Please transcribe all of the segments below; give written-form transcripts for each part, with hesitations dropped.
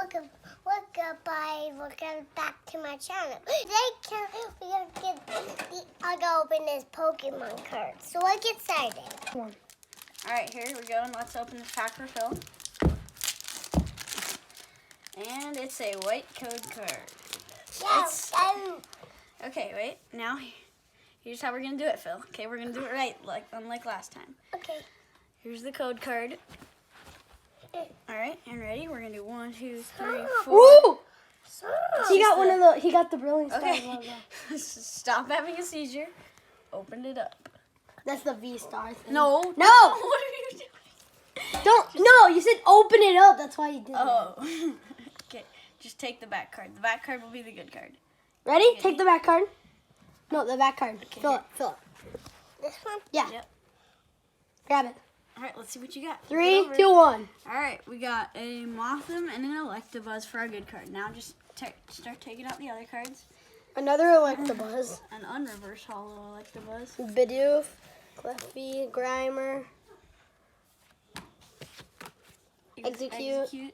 welcome back to my channel. I gotta open this Pokemon card. So let's get started. All right, here we go, and let's open this pack for Phil. And it's a white code card. Okay, wait. Now, here's how we're gonna do it, Phil. Okay, we're gonna do it right, unlike last time. Okay. Here's the code card. All right, and ready? We're gonna do 1, 2, 3, 4. Ooh! He got one of the. He got the Brilliant Star Okay. logo. Stop having a seizure. Opened it up. That's the V Star thing. No. No. What are you doing? Don't. No, you said open it up. That's why you did that. Oh. Okay. Just take the back card. The back card will be the good card. Ready? Take the back card. No, the back card. Okay, Fill here. it. Fill it. This one? Yeah. Yep. Grab it. All right. Let's see what you got. 3, 2, 1. All right. We got a Mothim and an Electabuzz for our good card. Now just start taking out the other cards. Another Electabuzz. An unreverse hollow Electabuzz. Bidoof, Clefty, Grimer, Execute.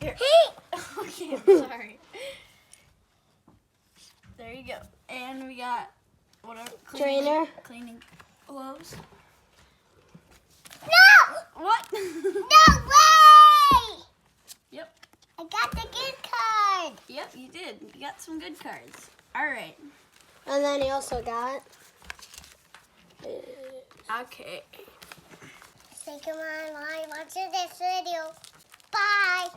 Here. Okay, I'm sorry. There you go. And we got whatever Trainer. cleaning gloves. No! What? No way! Yep. I got the good card. Yep, you did. You got some good cards. All right. And then he also got. Okay. Say come on, watch this video. Bye.